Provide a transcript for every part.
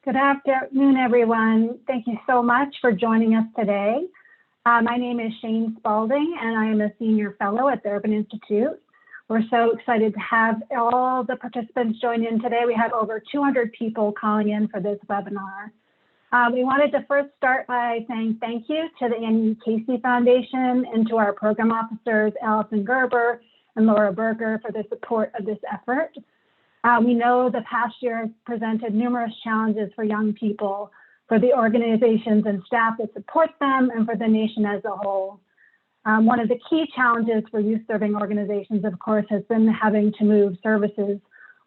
Good afternoon, everyone. Thank you so much for joining us today. My name is Shane Spalding, and I am a senior fellow at the Urban Institute. We're so excited to have all the participants join in today. We have over 200 people calling in for this webinar. We wanted to first start by saying thank you to the Annie Casey Foundation and to our program officers, Allison Gerber and Laura Berger, for the support of this effort. We know the past year has presented numerous challenges for young people, for the organizations and staff that support them, and for the nation as a whole. One of the key challenges for youth-serving organizations, of course, has been having to move services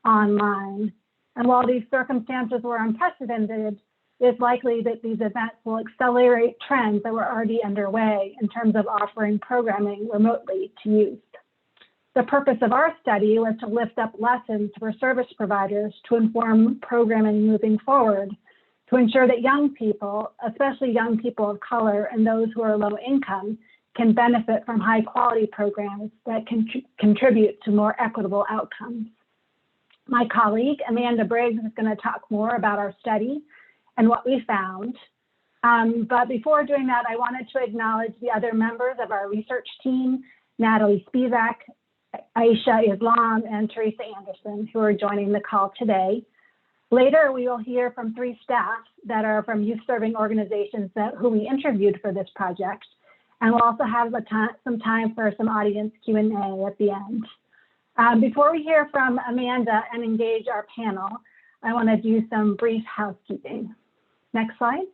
online. And while these circumstances were unprecedented, it's likely that these events will accelerate trends that were already underway in terms of offering programming remotely to youth. The purpose of our study was to lift up lessons for service providers to inform programming moving forward, to ensure that young people, especially young people of color and those who are low income, can benefit from high quality programs that can contribute to more equitable outcomes. My colleague, Amanda Briggs, is going to talk more about our study and what we found. But before doing that, I wanted to acknowledge the other members of our research team, Natalie Spivak, Aisha Islam, and Teresa Anderson, who are joining the call today. Later, we will hear from 3 staff that are from youth-serving organizations who we interviewed for this project. And we'll also have some time for some audience Q&A at the end. Before we hear from Amanda and engage our panel, I want to do some brief housekeeping. Next slide.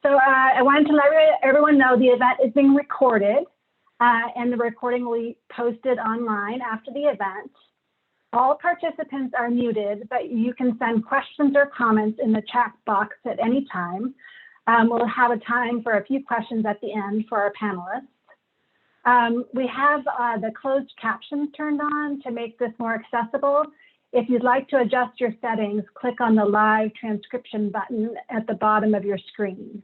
So I wanted to let everyone know the event is being recorded, and the recording will be posted online after the event. All participants are muted, but you can send questions or comments in the chat box at any time. We'll have a time for a few questions at the end for our panelists. We have the closed captions turned on to make this more accessible. If you'd like to adjust your settings, click on the live transcription button at the bottom of your screen.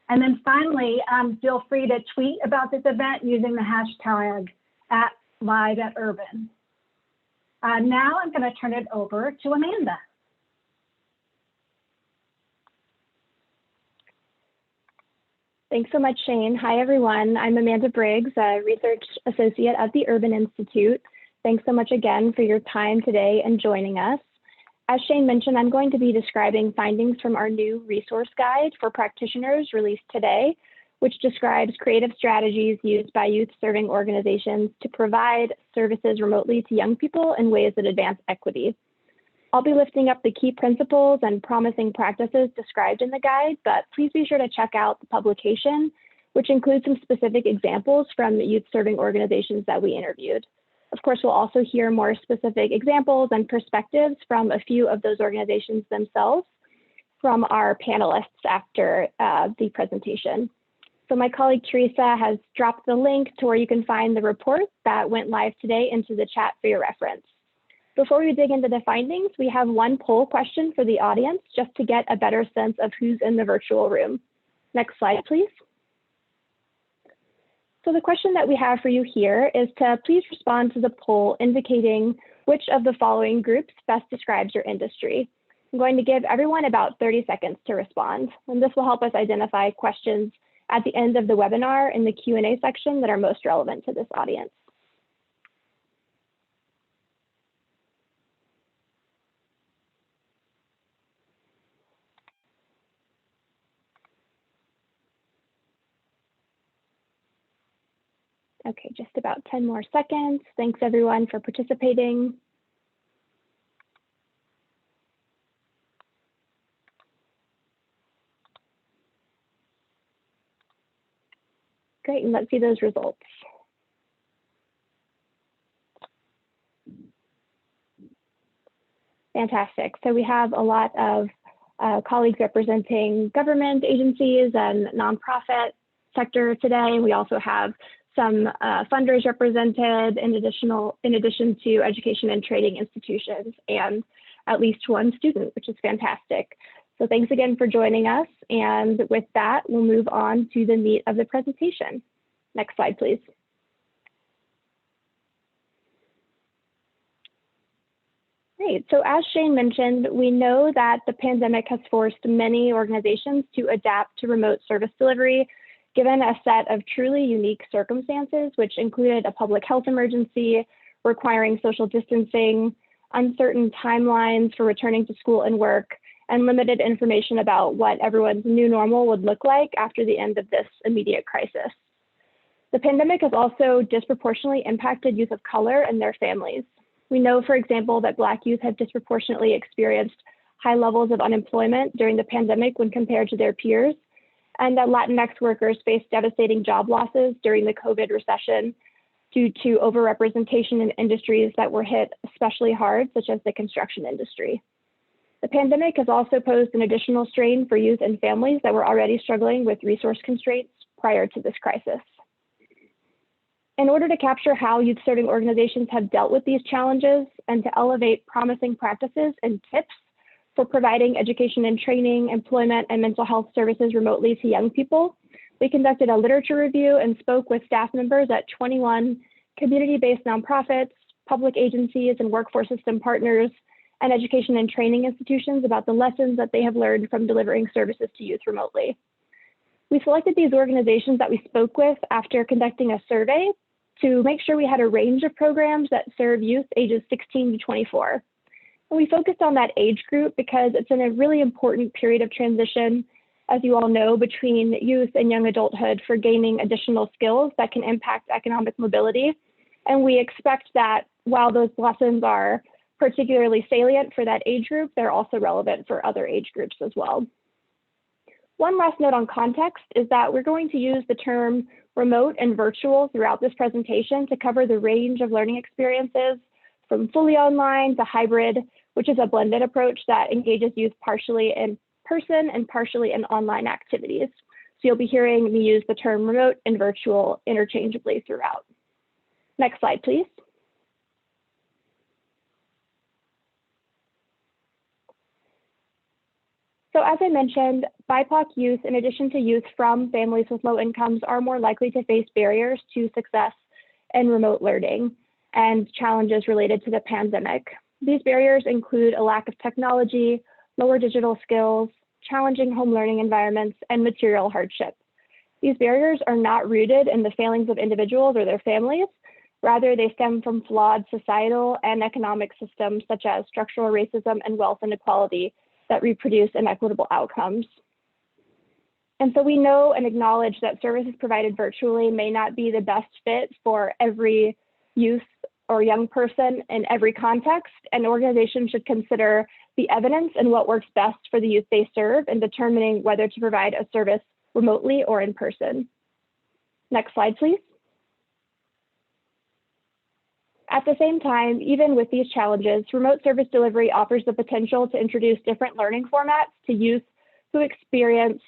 And then finally, feel free to tweet about this event using the hashtag @live@urban. Now I'm going to turn it over to Amanda. Thanks so much, Shane. Hi, everyone. I'm Amanda Briggs, a research associate at the Urban Institute. Thanks so much again for your time today and joining us. As Shane mentioned, I'm going to be describing findings from our new resource guide for practitioners released today, which describes creative strategies used by youth-serving organizations to provide services remotely to young people in ways that advance equity. I'll be lifting up the key principles and promising practices described in the guide, but please be sure to check out the publication, which includes some specific examples from youth-serving organizations that we interviewed. Of course, we'll also hear more specific examples and perspectives from a few of those organizations themselves from our panelists after the presentation. So my colleague Teresa has dropped the link to where you can find the report that went live today into the chat for your reference. Before we dig into the findings, we have one poll question for the audience just to get a better sense of who's in the virtual room. Next slide, please. So the question that we have for you here is to please respond to the poll indicating which of the following groups best describes your industry. I'm going to give everyone about 30 seconds to respond, and this will help us identify questions at the end of the webinar in the Q&A section that are most relevant to this audience. Okay, just about 10 more seconds. Thanks everyone for participating. Great, and let's see those results. Fantastic. So we have a lot of colleagues representing government agencies and nonprofit sector today. We also have some funders represented in addition to education and training institutions and at least one student, which is fantastic. So thanks again for joining us. And with that, we'll move on to the meat of the presentation. Next slide, please. Great. So as Shane mentioned, we know that the pandemic has forced many organizations to adapt to remote service delivery, given a set of truly unique circumstances, which included a public health emergency, requiring social distancing, uncertain timelines for returning to school and work, and limited information about what everyone's new normal would look like after the end of this immediate crisis. The pandemic has also disproportionately impacted youth of color and their families. We know, for example, that Black youth have disproportionately experienced high levels of unemployment during the pandemic when compared to their peers, and that Latinx workers faced devastating job losses during the COVID recession due to overrepresentation in industries that were hit especially hard, such as the construction industry. The pandemic has also posed an additional strain for youth and families that were already struggling with resource constraints prior to this crisis. In order to capture how youth-serving organizations have dealt with these challenges and to elevate promising practices and tips for providing education and training, employment, and mental health services remotely to young people, we conducted a literature review and spoke with staff members at 21 community-based nonprofits, public agencies, and workforce system partners, and education and training institutions about the lessons that they have learned from delivering services to youth remotely. We selected these organizations that we spoke with after conducting a survey to make sure we had a range of programs that serve youth ages 16 to 24. And we focused on that age group because it's in a really important period of transition, as you all know, between youth and young adulthood for gaining additional skills that can impact economic mobility. And we expect that while those lessons are particularly salient for that age group, they're also relevant for other age groups as well. One last note on context is that we're going to use the term remote and virtual throughout this presentation to cover the range of learning experiences from fully online to hybrid, which is a blended approach that engages youth partially in person and partially in online activities. So you'll be hearing me use the term remote and virtual interchangeably throughout. Next slide, please. So as I mentioned, BIPOC youth, in addition to youth from families with low incomes, are more likely to face barriers to success in remote learning and challenges related to the pandemic. These barriers include a lack of technology, lower digital skills, challenging home learning environments, and material hardship. These barriers are not rooted in the failings of individuals or their families. Rather, they stem from flawed societal and economic systems such as structural racism and wealth inequality that reproduce inequitable outcomes. And so we know and acknowledge that services provided virtually may not be the best fit for every youth or young person in every context, and organizations should consider the evidence and what works best for the youth they serve in determining whether to provide a service remotely or in person. Next slide, please. At the same time, even with these challenges, remote service delivery offers the potential to introduce different learning formats to youth who experience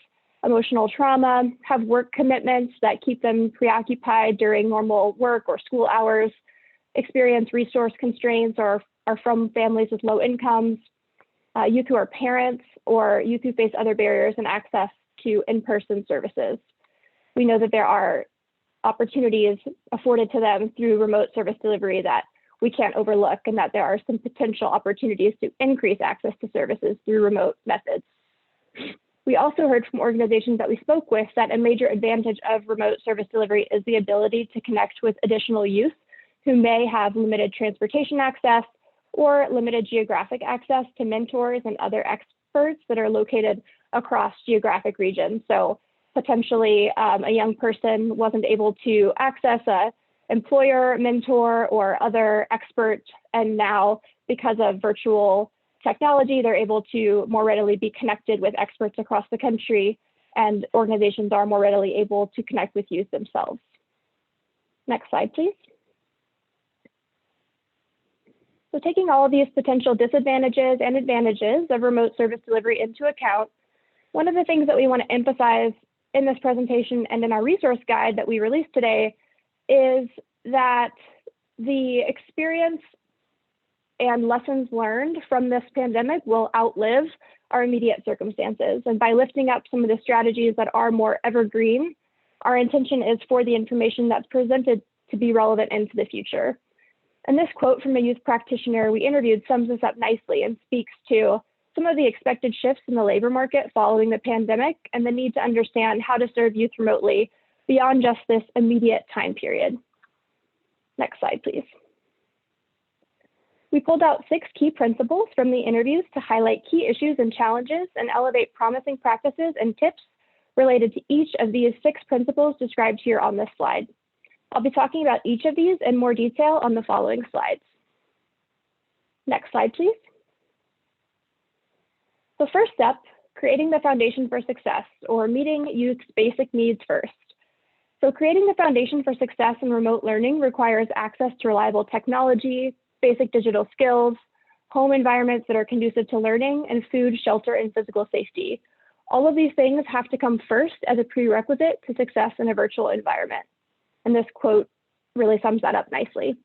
emotional trauma, have work commitments that keep them preoccupied during normal work or school hours, experience resource constraints or are from families with low incomes, youth who are parents, or youth who face other barriers in access to in-person services. We know that there are opportunities afforded to them through remote service delivery that we can't overlook, and that there are some potential opportunities to increase access to services through remote methods. We also heard from organizations that we spoke with that a major advantage of remote service delivery is the ability to connect with additional youth who may have limited transportation access or limited geographic access to mentors and other experts that are located across geographic regions. So potentially a young person wasn't able to access a employer, mentor, or other expert, and now because of virtual technology, they're able to more readily be connected with experts across the country, and organizations are more readily able to connect with youth themselves. Next slide, please. So taking all of these potential disadvantages and advantages of remote service delivery into account, one of the things that we want to emphasize in this presentation and in our resource guide that we released today is that the experience and lessons learned from this pandemic will outlive our immediate circumstances. And by lifting up some of the strategies that are more evergreen, our intention is for the information that's presented to be relevant into the future. And this quote from a youth practitioner we interviewed sums this up nicely and speaks to some of the expected shifts in the labor market following the pandemic and the need to understand how to serve youth remotely beyond just this immediate time period. Next slide, please. We pulled out 6 key principles from the interviews to highlight key issues and challenges and elevate promising practices and tips related to each of these 6 principles described here on this slide. I'll be talking about each of these in more detail on the following slides. Next slide, please. The first step, creating the foundation for success, or meeting youth's basic needs first. So creating the foundation for success in remote learning requires access to reliable technology, basic digital skills, home environments that are conducive to learning, and food, shelter, and physical safety. All of these things have to come first as a prerequisite to success in a virtual environment. And this quote really sums that up nicely.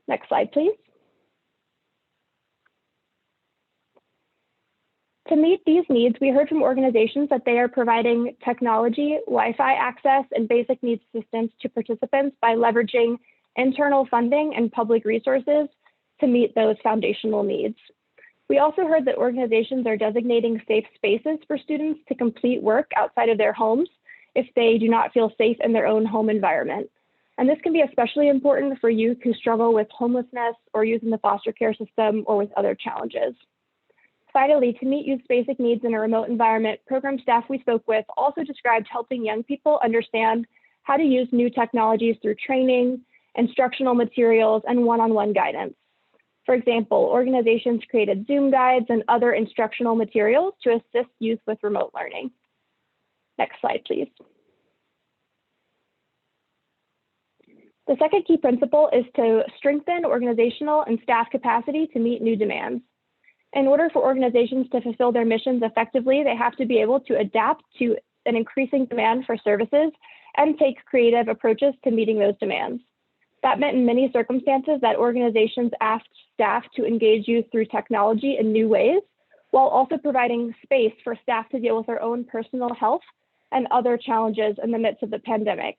Next slide, please. To meet these needs, we heard from organizations that they are providing technology, Wi-Fi access, and basic needs assistance to participants by leveraging internal funding and public resources to meet those foundational needs. We also heard that organizations are designating safe spaces for students to complete work outside of their homes if they do not feel safe in their own home environment. And this can be especially important for youth who struggle with homelessness or youth in the foster care system or with other challenges. Finally, to meet youth's basic needs in a remote environment, program staff we spoke with also described helping young people understand how to use new technologies through training, instructional materials, and one-on-one guidance. For example, organizations created Zoom guides and other instructional materials to assist youth with remote learning. Next slide, please. The second key principle is to strengthen organizational and staff capacity to meet new demands. In order for organizations to fulfill their missions effectively, they have to be able to adapt to an increasing demand for services and take creative approaches to meeting those demands. That meant in many circumstances that organizations asked staff to engage youth through technology in new ways, while also providing space for staff to deal with their own personal health and other challenges in the midst of the pandemic.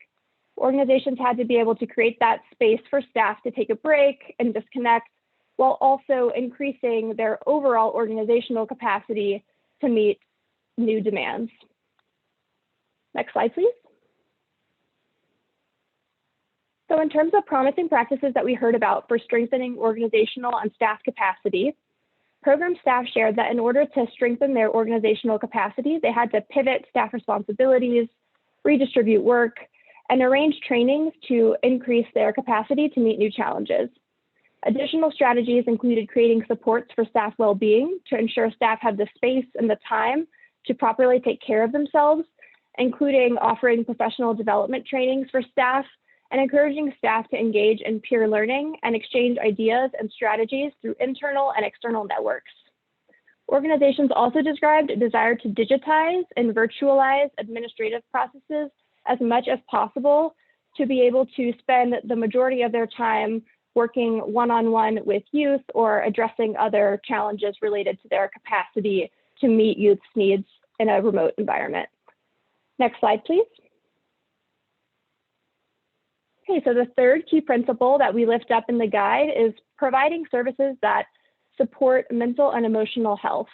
Organizations had to be able to create that space for staff to take a break and disconnect, while also increasing their overall organizational capacity to meet new demands. Next slide, please. So in terms of promising practices that we heard about for strengthening organizational and staff capacity, program staff shared that in order to strengthen their organizational capacity, they had to pivot staff responsibilities, redistribute work, and arrange trainings to increase their capacity to meet new challenges. Additional strategies included creating supports for staff well-being to ensure staff have the space and the time to properly take care of themselves, including offering professional development trainings for staff and encouraging staff to engage in peer learning and exchange ideas and strategies through internal and external networks. Organizations also described a desire to digitize and virtualize administrative processes as much as possible to be able to spend the majority of their time working one-on-one with youth or addressing other challenges related to their capacity to meet youth's needs in a remote environment. Next slide, please. Okay, so the third key principle that we lift up in the guide is providing services that support mental and emotional health.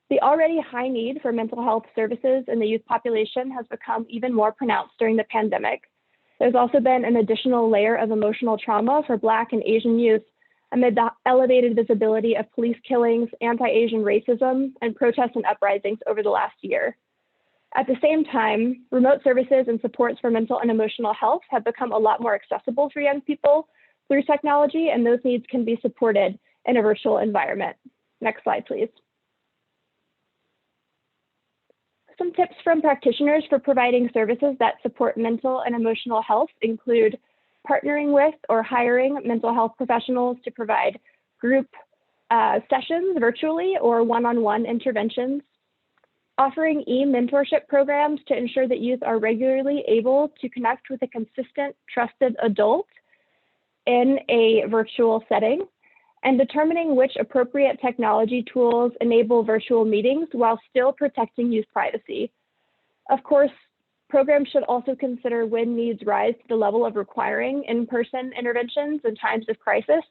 The already high need for mental health services in the youth population has become even more pronounced during the pandemic. There's also been an additional layer of emotional trauma for Black and Asian youth amid the elevated visibility of police killings, anti-Asian racism, and protests and uprisings over the last year. At the same time, remote services and supports for mental and emotional health have become a lot more accessible for young people through technology, and those needs can be supported in a virtual environment. Next slide, please. Some tips from practitioners for providing services that support mental and emotional health include partnering with or hiring mental health professionals to provide group sessions virtually or one-on-one interventions, offering e-mentorship programs to ensure that youth are regularly able to connect with a consistent, trusted adult in a virtual setting, and determining which appropriate technology tools enable virtual meetings while still protecting youth privacy. Of course, Programs should also consider when needs rise to the level of requiring in-person interventions in times of crisis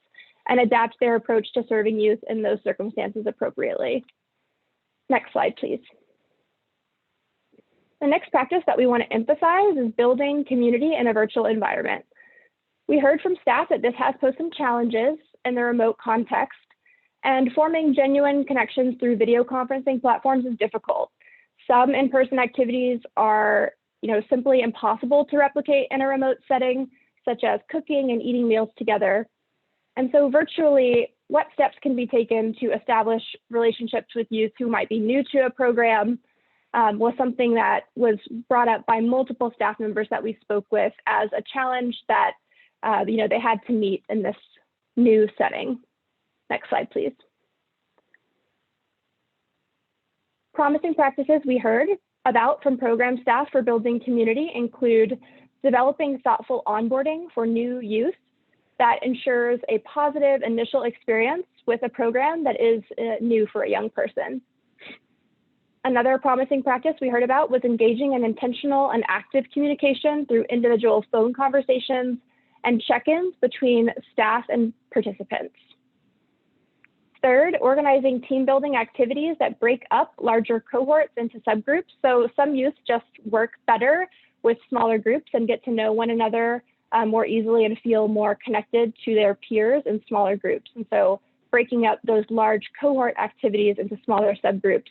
and adapt their approach to serving youth in those circumstances appropriately. Next slide, please. The next practice that we want to emphasize is building community in a virtual environment. We heard from staff that this has posed some challenges in the remote context, and forming genuine connections through video conferencing platforms is difficult. Some in-person activities are simply impossible to replicate in a remote setting, such as cooking and eating meals together. And so virtually, what steps can be taken to establish relationships with youth who might be new to a program was something that was brought up by multiple staff members that we spoke with as a challenge that they had to meet in this new setting. Next slide, please. Promising practices we heard about from program staff for building community include developing thoughtful onboarding for new youth that ensures a positive initial experience with a program that is new for a young person. Another promising practice we heard about was engaging in intentional and active communication through individual phone conversations and check-ins between staff and participants. Third, organizing team building activities that break up larger cohorts into subgroups. So some youth just work better with smaller groups and get to know one another more easily and feel more connected to their peers in smaller groups. And so breaking up those large cohort activities into smaller subgroups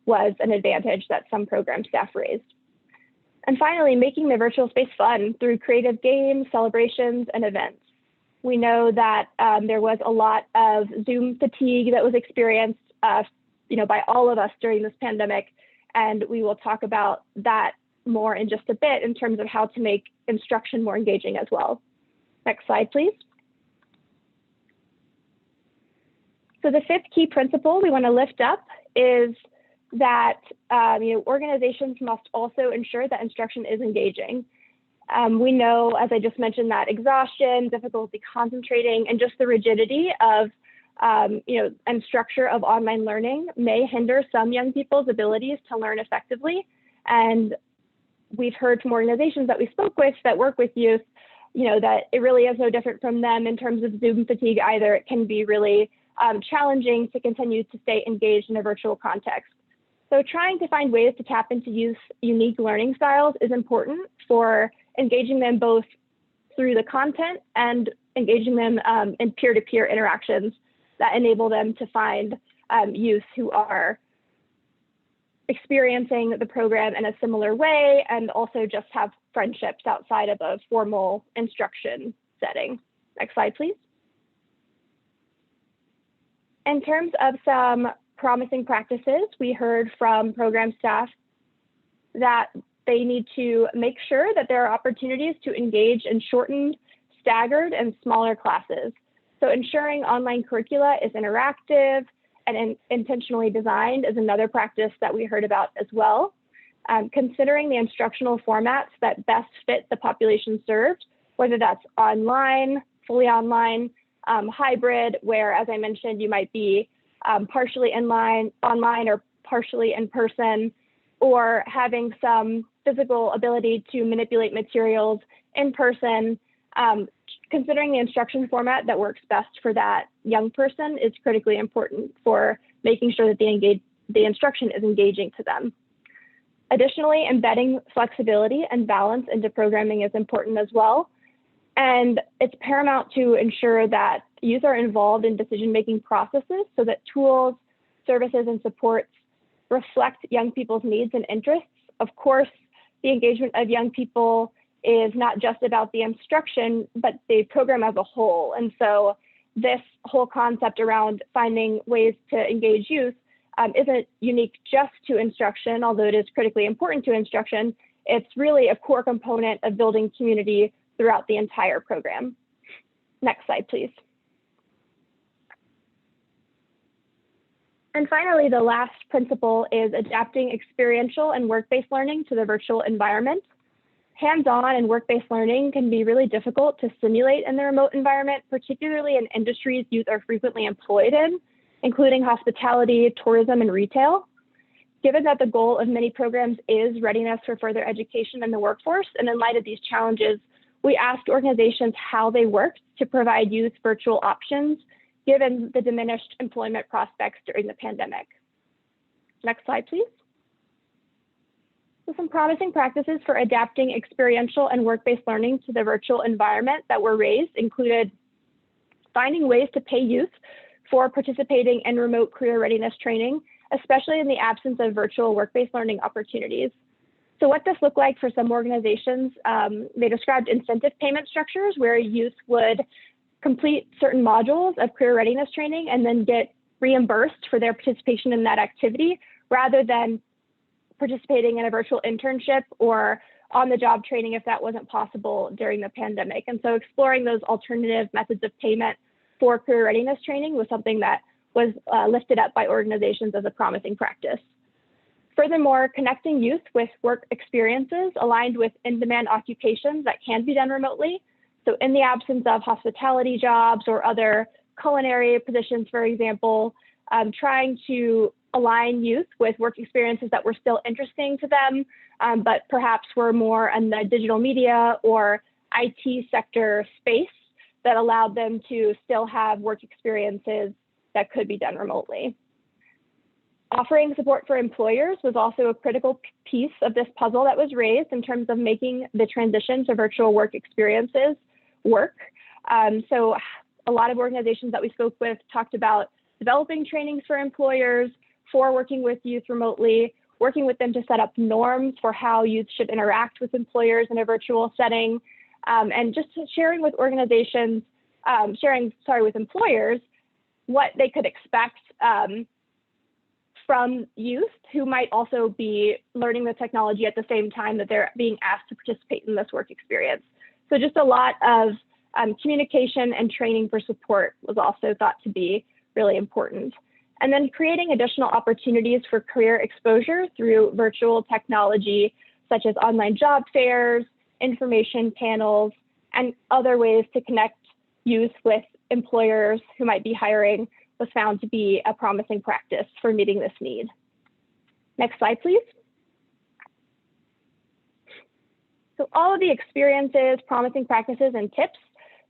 was an advantage that some program staff raised. And finally, making the virtual space fun through creative games, celebrations, and events. We know that there was a lot of Zoom fatigue that was experienced by all of us during this pandemic, and we will talk about that more in just a bit in terms of how to make instruction more engaging as well. Next slide, please. So the fifth key principle we want to lift up is that organizations must also ensure that instruction is engaging. We know, as I just mentioned, that exhaustion, difficulty concentrating, and just the rigidity of, and structure of online learning may hinder some young people's abilities to learn effectively. And we've heard from organizations that we spoke with that work with youth, that it really is no different from them in terms of Zoom fatigue either. It can be really challenging to continue to stay engaged in a virtual context. So trying to find ways to tap into youth's unique learning styles is important for engaging them both through the content and engaging them in peer-to-peer interactions that enable them to find youth who are experiencing the program in a similar way and also just have friendships outside of a formal instruction setting. Next slide, please. In terms of some promising practices, we heard from program staff that they need to make sure that there are opportunities to engage in shortened, staggered, and smaller classes. So ensuring online curricula is interactive and intentionally designed is another practice that we heard about as well. Considering the instructional formats that best fit the population served, whether that's online, fully online, hybrid, where, as I mentioned, you might be partially online or partially in person, or having some physical ability to manipulate materials in person. Considering the instruction format that works best for that young person is critically important for making sure that the instruction is engaging to them. Additionally, embedding flexibility and balance into programming is important as well. And it's paramount to ensure that youth are involved in decision-making processes so that tools, services, and supports reflect young people's needs and interests. Of course, the engagement of young people is not just about the instruction, but the program as a whole. And so this whole concept around finding ways to engage youth isn't unique just to instruction, although it is critically important to instruction. It's really a core component of building community throughout the entire program. Next slide, please. And finally, the last principle is adapting experiential and work-based learning to the virtual environment. Hands-on and work-based learning can be really difficult to simulate in the remote environment, particularly in industries youth are frequently employed in, including hospitality, tourism, and retail. Given that the goal of many programs is readiness for further education in the workforce, and in light of these challenges, we asked organizations how they worked to provide youth virtual options, given the diminished employment prospects during the pandemic. Next slide, please. So some promising practices for adapting experiential and work-based learning to the virtual environment that were raised included finding ways to pay youth for participating in remote career readiness training, especially in the absence of virtual work-based learning opportunities. So what this looked like for some organizations, they described incentive payment structures where youth would complete certain modules of career readiness training and then get reimbursed for their participation in that activity, rather than participating in a virtual internship or on-the-job training if that wasn't possible during the pandemic. And so exploring those alternative methods of payment for career readiness training was something that was lifted up by organizations as a promising practice. Furthermore, connecting youth with work experiences aligned with in-demand occupations that can be done remotely. So in the absence of hospitality jobs or other culinary positions, for example, trying to align youth with work experiences that were still interesting to them, but perhaps were more in the digital media or IT sector space that allowed them to still have work experiences that could be done remotely. Offering support for employers was also a critical piece of this puzzle that was raised in terms of making the transition to virtual work experiences work. So a lot of organizations that we spoke with talked about developing trainings for employers, for working with youth remotely, working with them to set up norms for how youth should interact with employers in a virtual setting, and just sharing with organizations, with employers, what they could expect from youth who might also be learning the technology at the same time that they're being asked to participate in this work experience. So just a lot of communication and training for support was also thought to be really important. And then creating additional opportunities for career exposure through virtual technology, such as online job fairs, information panels, and other ways to connect youth with employers who might be hiring was found to be a promising practice for meeting this need. Next slide, please. So all of the experiences, promising practices, and tips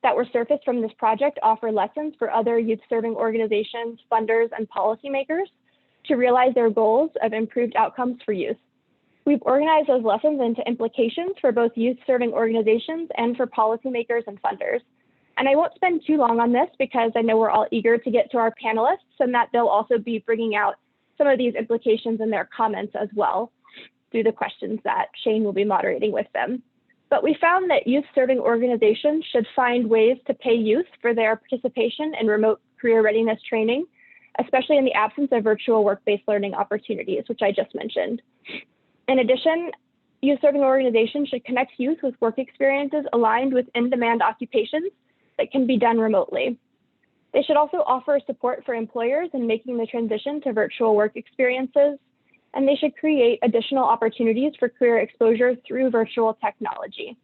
that were surfaced from this project offer lessons for other youth-serving organizations, funders, and policymakers to realize their goals of improved outcomes for youth. We've organized those lessons into implications for both youth-serving organizations and for policymakers and funders. And I won't spend too long on this because I know we're all eager to get to our panelists and that they'll also be bringing out some of these implications in their comments as well through the questions that Shane will be moderating with them. But we found that youth-serving organizations should find ways to pay youth for their participation in remote career readiness training, especially in the absence of virtual work-based learning opportunities, which I just mentioned. In addition, youth-serving organizations should connect youth with work experiences aligned with in-demand occupations that can be done remotely. They should also offer support for employers in making the transition to virtual work experiences, and they should create additional opportunities for career exposure through virtual technology.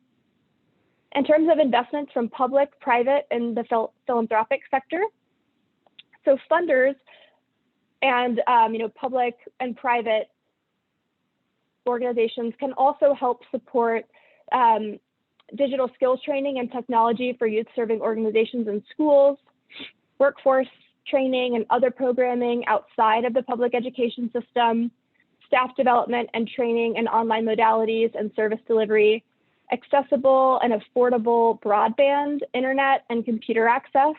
In terms of investments from public, private, and the philanthropic sector, so funders and public and private organizations can also help support digital skills training and technology for youth-serving organizations and schools, workforce training and other programming outside of the public education system, staff development and training in online modalities and service delivery, accessible and affordable broadband, internet, and computer access,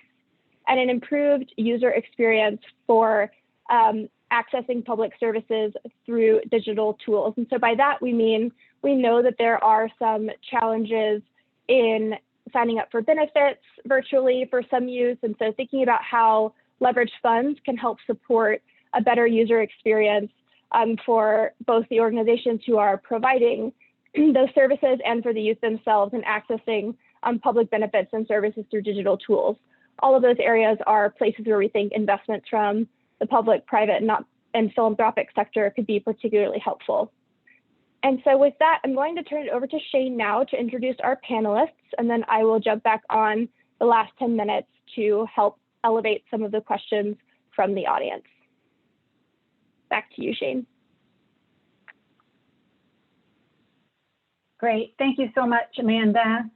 and an improved user experience for accessing public services through digital tools. And so by that, we mean we know that there are some challenges in signing up for benefits virtually for some youth. And so thinking about how leveraged funds can help support a better user experience for both the organizations who are providing those services and for the youth themselves in accessing public benefits and services through digital tools. All of those areas are places where we think investments from the public, private, and philanthropic sector could be particularly helpful. And so with that, I'm going to turn it over to Shane now to introduce our panelists, and then I will jump back on the last 10 minutes to help elevate some of the questions from the audience. Back to you, Shane. Great. Thank you so much, Amanda.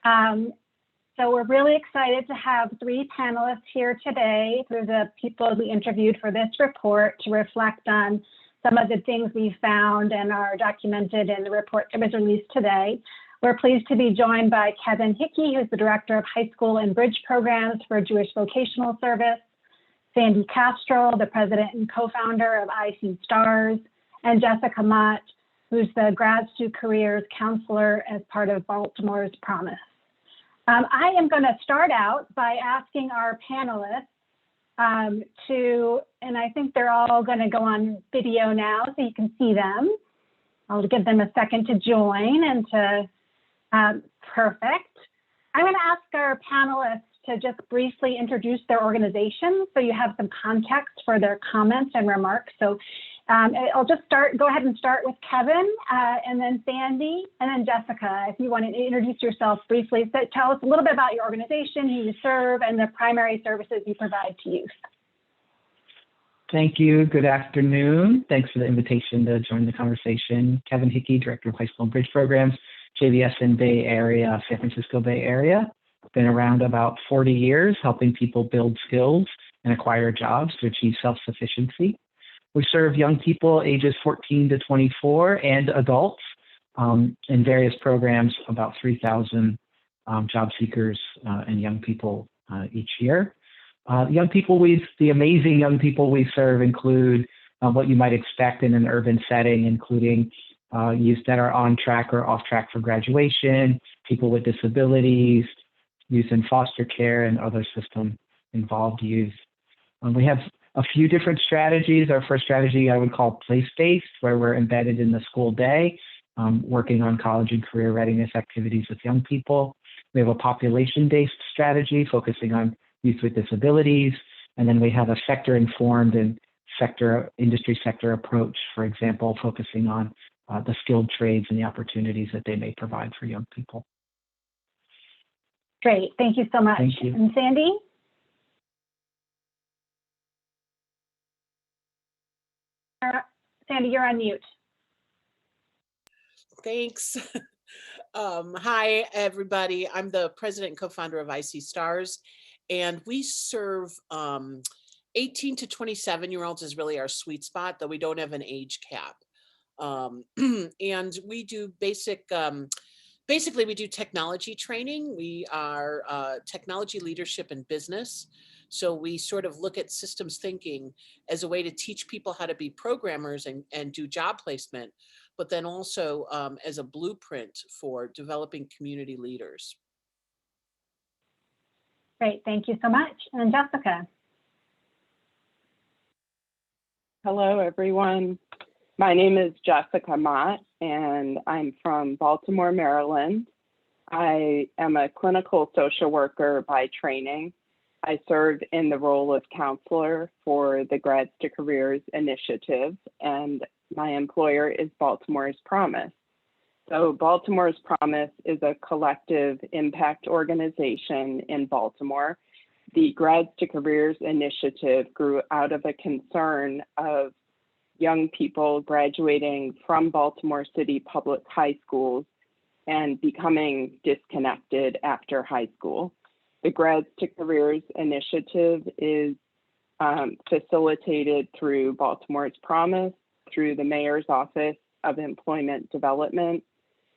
So we're really excited to have 3 panelists here today through the people we interviewed for this report to reflect on some of the things we found and are documented in the report that was released today. We're pleased to be joined by Kevin Hickey, who's the Director of High School and Bridge Programs for Jewish Vocational Service, Sandy Castro, the President and Co-founder of IC Stars, and Jessica Mott, who's the Grads to Careers Counselor as part of Baltimore's Promise. I am going to start out by asking our panelists and I think they're all going to go on video now so you can see them. I'll give them a second to join and to, perfect. I'm going to ask our panelists to just briefly introduce their organization so you have some context for their comments and remarks. So I'll just go ahead and start with Kevin and then Sandy and then Jessica. If you want to introduce yourself briefly, so tell us a little bit about your organization, who you serve, and the primary services you provide to youth. Thank you. Good afternoon. Thanks for the invitation to join the conversation. Kevin Hickey, Director of High School and Bridge Programs, JVS in Bay Area, San Francisco Bay Area. Been around about 40 years, helping people build skills and acquire jobs to achieve self-sufficiency. We serve young people ages 14 to 24 and adults in various programs, about 3,000 job seekers and young people each year. The amazing young people we serve include what you might expect in an urban setting, including youth that are on track or off track for graduation, people with disabilities, youth in foster care, and other system-involved youth. We have a few different strategies. Our first strategy I would call place-based, where we're embedded in the school day, working on college and career readiness activities with young people. We have a population-based strategy focusing on youth with disabilities. And then we have a sector-informed and industry sector approach, for example, focusing on the skilled trades and the opportunities that they may provide for young people. Great. Thank you so much. Thank you. And Sandy? Sandy, you're on mute. Thanks. Hi, everybody. I'm the president and co-founder of IC Stars, and we serve 18 to 27-year-olds is really our sweet spot, though we don't have an age cap. And we do basically we do technology training. We are technology leadership and business. So we sort of look at systems thinking as a way to teach people how to be programmers and do job placement, but then also as a blueprint for developing community leaders. Great, thank you so much. And Jessica. Hello, everyone. My name is Jessica Mott, and I'm from Baltimore, Maryland. I am a clinical social worker by training. I serve in the role of counselor for the Grads to Careers initiative, and my employer is Baltimore's Promise. So Baltimore's Promise is a collective impact organization in Baltimore. The Grads to Careers initiative grew out of a concern of young people graduating from Baltimore City public high schools and becoming disconnected after high school. The Grads to Careers initiative is facilitated through Baltimore's Promise, through the Mayor's Office of Employment Development,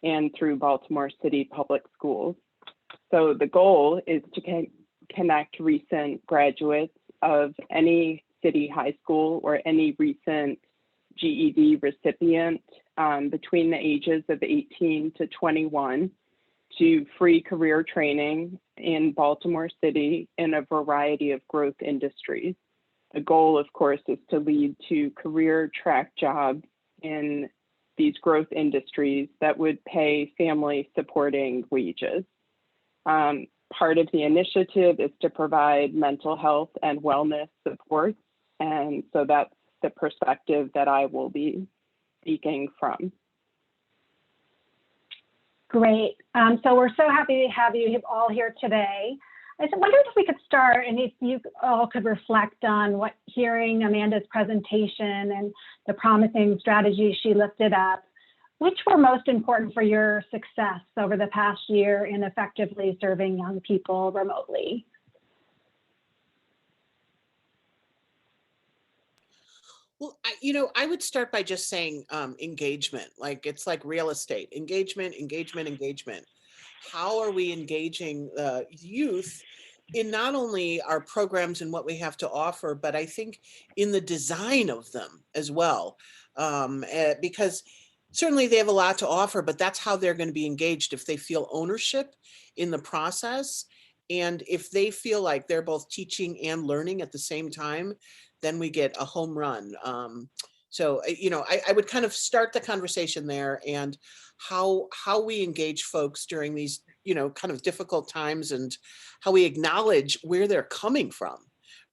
and through Baltimore City Public Schools. So the goal is to connect recent graduates of any city high school or any recent GED recipient between the ages of 18 to 21 to free career training in Baltimore City in a variety of growth industries. The goal, of course, is to lead to career track jobs in these growth industries that would pay family supporting wages. Part of the initiative is to provide mental health and wellness support. And so that's the perspective that I will be speaking from. Great. So we're so happy to have you all here today. I wondered if we could start and if you all could reflect on what hearing Amanda's presentation and the promising strategies she lifted up, which were most important for your success over the past year in effectively serving young people remotely? Well, I would start by just saying engagement. Like it's like real estate. Engagement, engagement, engagement. How are we engaging youth in not only our programs and what we have to offer, but I think in the design of them as well. Because certainly they have a lot to offer, but that's how they're going to be engaged if they feel ownership in the process. And if they feel like they're both teaching and learning at the same time, then we get a home run. I would kind of start the conversation there, and how we engage folks during these, kind of difficult times, and how we acknowledge where they're coming from,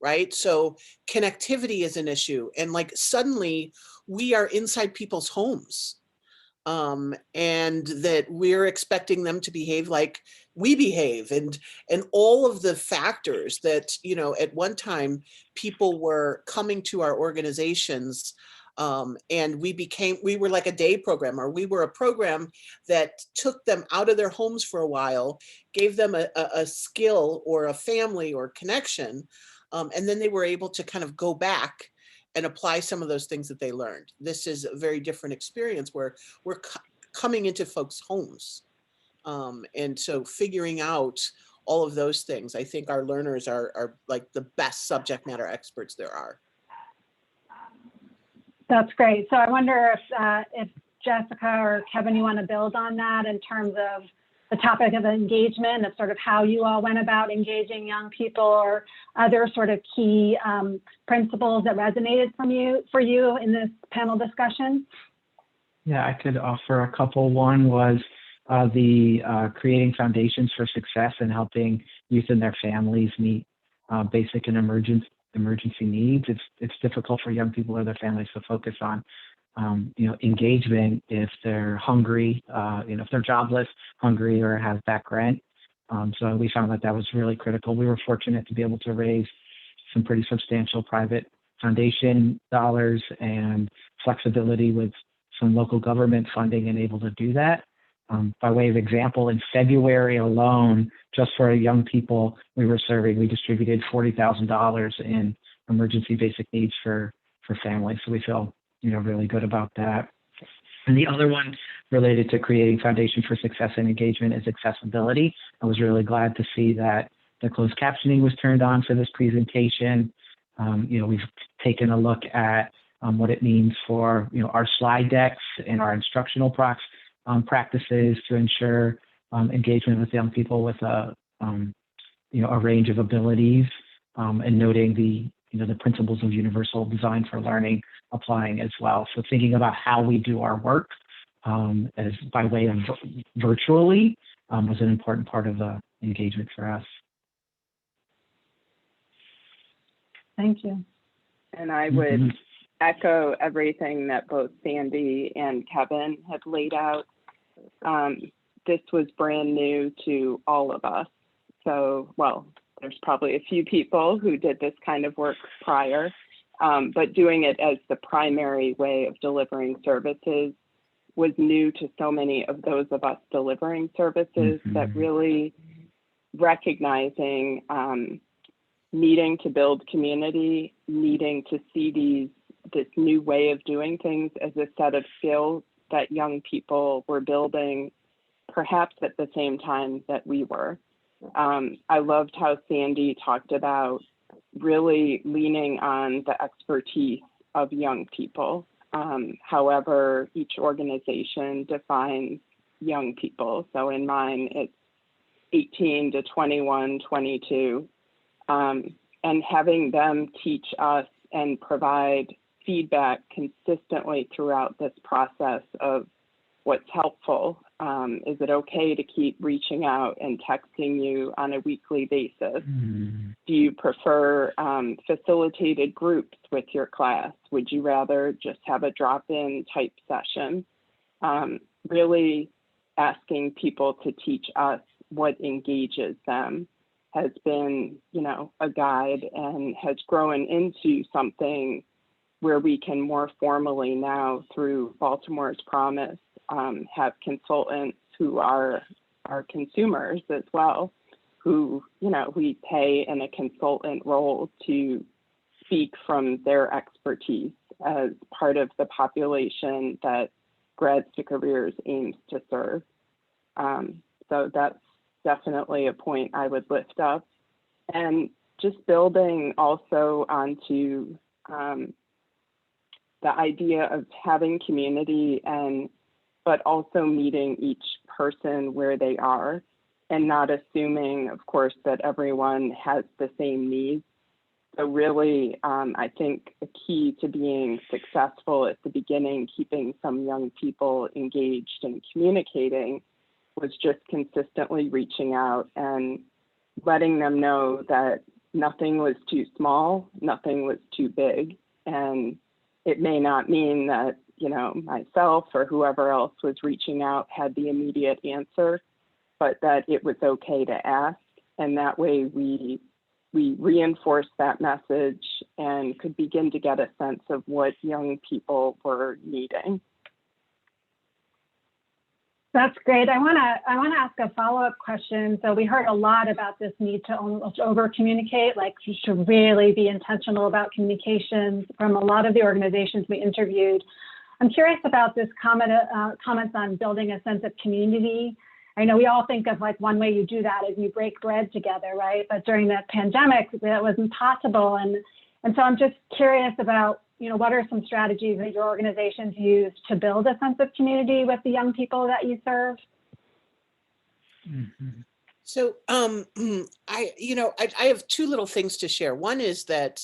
right? So connectivity is an issue, and like suddenly we are inside people's homes, and that we're expecting them to behave like we behave, and all of the factors that at one time people were coming to our organizations, and we were like a day program, or we were a program that took them out of their homes for a while, gave them a skill or a family or connection, and then they were able to kind of go back and apply some of those things that they learned. This is a very different experience where we're coming into folks' homes. And so figuring out all of those things, I think our learners are like the best subject matter experts there are. That's great. So I wonder if Jessica or Kevin, you want to build on that in terms of the topic of engagement, of sort of how you all went about engaging young people, or other sort of key principles that resonated for you in this panel discussion? Yeah, I could offer a couple. One was the creating foundations for success and helping youth and their families meet basic and emergency needs. It's difficult for young people or their families to focus on engagement if they're hungry, if they're jobless, hungry, or have back rent. So we found that was really critical. We were fortunate to be able to raise some pretty substantial private foundation dollars and flexibility with some local government funding, and able to do that. By way of example, in February alone, just for young people we were serving, we distributed $40,000 in emergency basic needs for families. So we feel really good about that. And the other one related to creating foundation for success and engagement is accessibility. I was really glad to see that the closed captioning was turned on for this presentation. We've taken a look at what it means for our slide decks and our instructional practices to ensure engagement with young people with a range of abilities, and noting the principles of universal design for learning applying as well. So thinking about how we do our work as by way of virtually was an important part of the engagement for us. Thank you. And I would echo everything that both Sandy and Kevin have laid out. This was brand new to all of us. So, well, there's probably a few people who did this kind of work prior, but doing it as the primary way of delivering services was new to so many of those of us delivering services, that really recognizing needing to build community, needing to see this new way of doing things as a set of skills that young people were building, perhaps at the same time that we were. I loved how Sandy talked about really leaning on the expertise of young people. However, each organization defines young people. So in mine, it's 18 to 21, 22. And having them teach us and provide feedback consistently throughout this process of what's helpful. Is it okay to keep reaching out and texting you on a weekly basis? Do you prefer facilitated groups with your class? Would you rather just have a drop-in type session? Really asking people to teach us what engages them has been, a guide, and has grown into something where we can more formally now, through Baltimore's Promise, have consultants who are consumers as well, who, we pay in a consultant role to speak from their expertise as part of the population that Grads to Careers aims to serve. So that's definitely a point I would lift up. And just building also onto the idea of having community, but also meeting each person where they are, and not assuming, of course, that everyone has the same needs. So really, I think a key to being successful at the beginning, keeping some young people engaged and communicating, was just consistently reaching out and letting them know that nothing was too small, nothing was too big. And it may not mean that, myself or whoever else was reaching out had the immediate answer, but that it was okay to ask. And that way we reinforced that message and could begin to get a sense of what young people were needing. That's great. I want to ask a follow-up question. So we heard a lot about this need to almost over-communicate, like you should really be intentional about communications from a lot of the organizations we interviewed. I'm curious about this comments on building a sense of community. I know we all think of like one way you do that is you break bread together, right? But during the pandemic, that wasn't possible. And so I'm just curious about, what are some strategies that your organizations use to build a sense of community with the young people that you serve? Mm-hmm. So I have two little things to share. One is that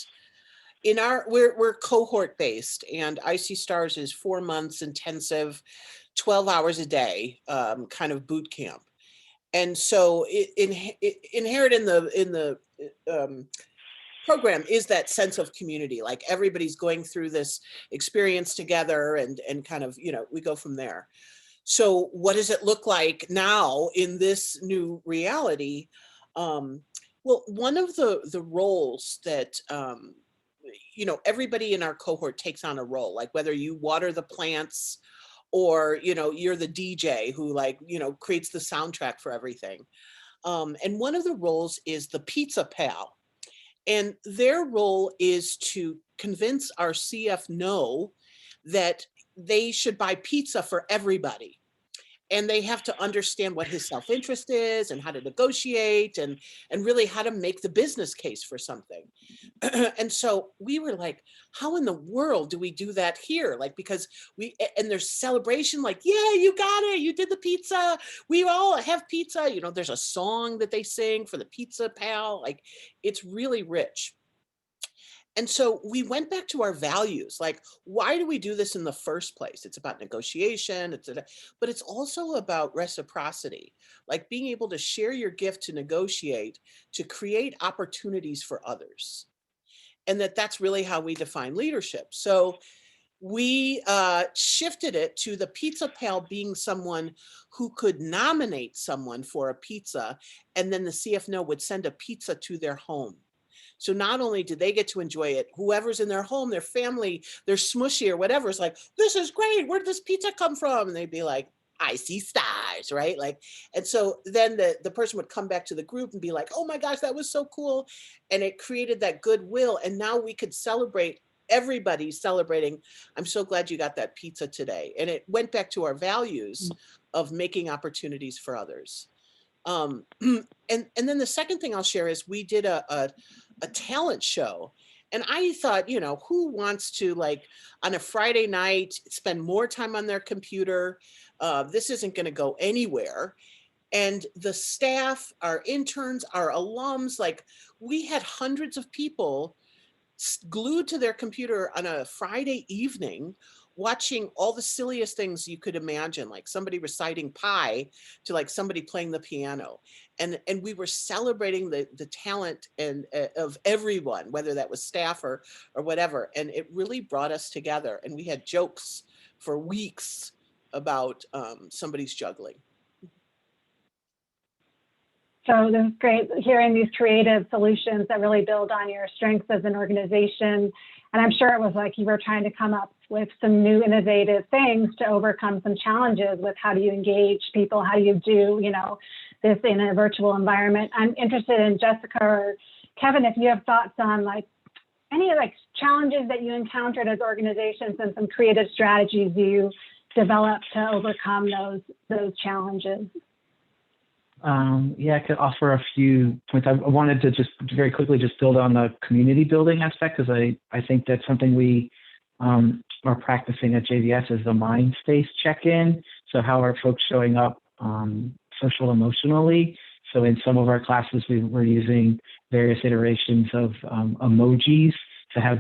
we're cohort based, and IC Stars is 4 months intensive, 12 hours a day, kind of boot camp. And so inherent in the program is that sense of community, like everybody's going through this experience together, and kind of, we go from there. So what does it look like now in this new reality? Well, one of the roles that everybody in our cohort takes on a role, like whether you water the plants or you're the DJ who creates the soundtrack for everything. And one of the roles is the pizza pal. And their role is to convince our CF that they should buy pizza for everybody. And they have to understand what his self-interest is and how to negotiate and really how to make the business case for something. And so we were like, how in the world do we do that here? Like, because and there's celebration, like, yeah, you got it. You did the pizza. We all have pizza. There's a song that they sing for the pizza pal. Like, it's really rich. And so we went back to our values, like, why do we do this in the first place? It's about negotiation, but it's also about reciprocity, like being able to share your gift to negotiate, to create opportunities for others. And that's really how we define leadership. So we shifted it to the pizza pal being someone who could nominate someone for a pizza, and then the CF would send a pizza to their home. So not only do they get to enjoy it, whoever's in their home, their family, their smushy or whatever is like, this is great. Where did this pizza come from? And they'd be like, I see stars, right? Like, and so then the person would come back to the group and be like, oh my gosh, that was so cool. And it created that goodwill. And now we could celebrate, everybody's celebrating. I'm so glad you got that pizza today. And it went back to our values of making opportunities for others. And then the second thing I'll share is we did a talent show. And I thought, who wants to, like, on a Friday night, spend more time on their computer? This isn't going to go anywhere. And the staff, our interns, our alums, like, we had hundreds of people glued to their computer on a Friday evening, watching all the silliest things you could imagine, like somebody reciting pi to like somebody playing the piano. And we were celebrating the talent and of everyone, whether that was staff or whatever. And it really brought us together. And we had jokes for weeks about somebody's juggling. So this is great, hearing these creative solutions that really build on your strengths as an organization. And I'm sure it was like you were trying to come up with some new innovative things to overcome some challenges with how do you engage people, how do you do, this in a virtual environment. I'm interested in Jessica or Kevin, if you have thoughts on like any like challenges that you encountered as organizations and some creative strategies you developed to overcome those challenges. Yeah, I could offer a few points. I wanted to just very quickly just build on the community building aspect, because I think that's something we are practicing at JVS as the mind space check-in. So how are folks showing up social emotionally? So in some of our classes, we're using various iterations of emojis to have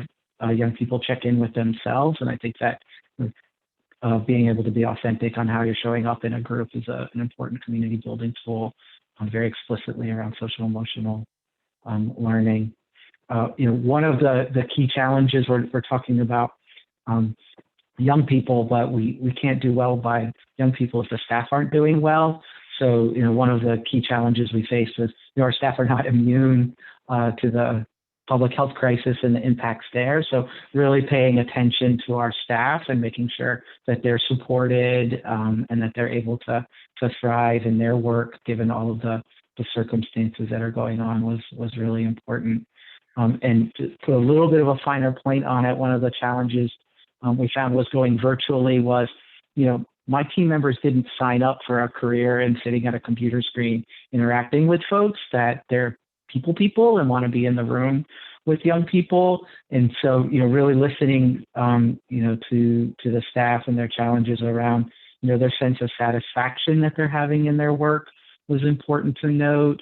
young people check in with themselves. And I think that being able to be authentic on how you're showing up in a group is an important community building tool, very explicitly around social emotional learning. One of the key challenges we're talking about young people, but we can't do well by young people if the staff aren't doing well. So, one of the key challenges we face is our staff are not immune to the public health crisis and the impacts there. So really paying attention to our staff and making sure that they're supported and that they're able to thrive in their work, given all of the circumstances that are going on, was really important. And to put a little bit of a finer point on it, one of the challenges we found was going virtually was, my team members didn't sign up for a career in sitting at a computer screen interacting with folks, that they're people and want to be in the room with young people. And so, really listening, to the staff and their challenges around, their sense of satisfaction that they're having in their work was important to note.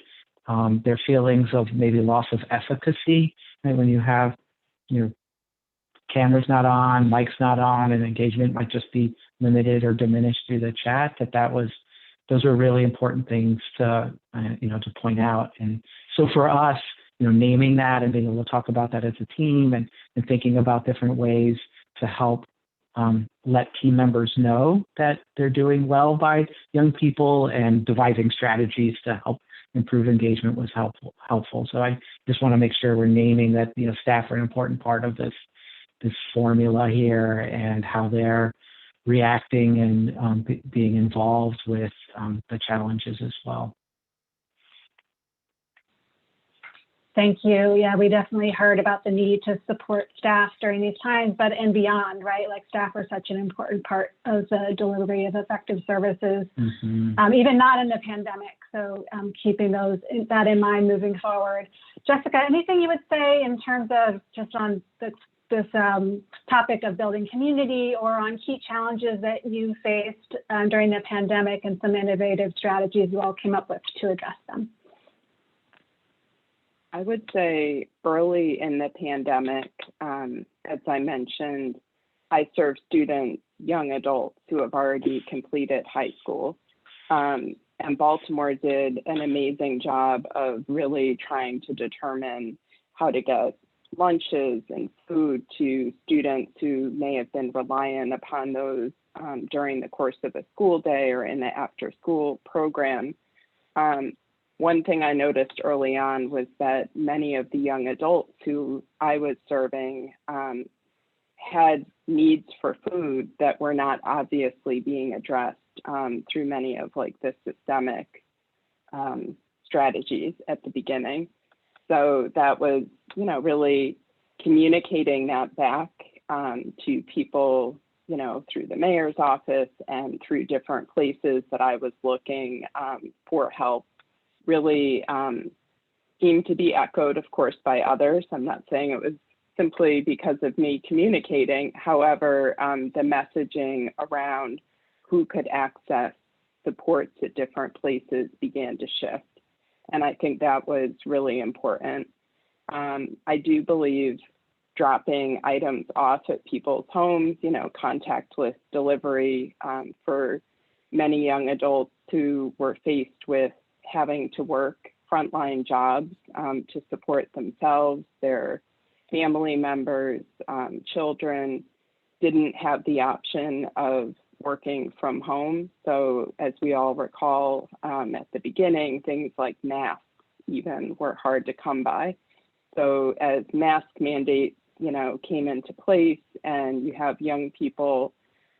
Their feelings of maybe loss of efficacy, right? When you have, cameras not on, mics not on, and engagement might just be limited or diminished through the chat, those are really important things to point out. And so for us, naming that and being able to talk about that as a team and thinking about different ways to help let team members know that they're doing well by young people and devising strategies to help improve engagement was helpful. So I just want to make sure we're naming that, staff are an important part of this formula here and how they're reacting and being involved with the challenges as well. Thank you. Yeah, we definitely heard about the need to support staff during these times, but and beyond, right? Like staff are such an important part of the delivery of effective services, even not in the pandemic. So keeping that in mind moving forward. Jessica, anything you would say in terms of just on this topic of building community or on key challenges that you faced during the pandemic and some innovative strategies you all came up with to address them? I would say early in the pandemic, as I mentioned, I serve students, young adults who have already completed high school. And Baltimore did an amazing job of really trying to determine how to get lunches and food to students who may have been reliant upon those during the course of a school day or in the after school program. One thing I noticed early on was that many of the young adults who I was serving had needs for food that were not obviously being addressed through many of the systemic strategies at the beginning. So that was, really communicating that back to people, through the mayor's office and through different places that I was looking for help, really seemed to be echoed, of course, by others. I'm not saying it was simply because of me communicating. However, the messaging around who could access supports at different places began to shift. And I think that was really important. I do believe dropping items off at people's homes, contactless delivery for many young adults who were faced with having to work frontline jobs to support themselves, their family members, children, didn't have the option of working from home. So as we all recall, at the beginning, things like masks even were hard to come by. So as mask mandates, came into place, and you have young people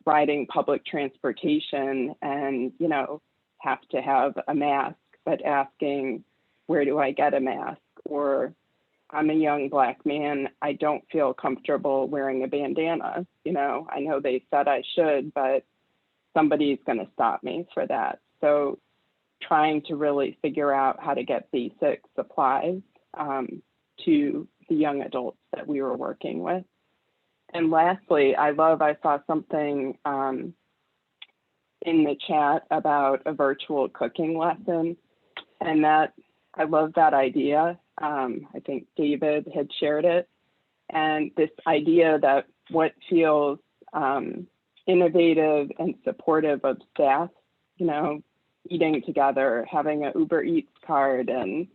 riding public transportation and, have to have a mask, but asking, where do I get a mask? Or I'm a young Black man, I don't feel comfortable wearing a bandana. I know they said I should, but somebody's going to stop me for that. So trying to really figure out how to get basic supplies to the young adults that we were working with. And lastly, I saw something in the chat about a virtual cooking lesson, and that I love that idea. I think David had shared it, and this idea that what feels innovative and supportive of staff, eating together, having an Uber Eats card and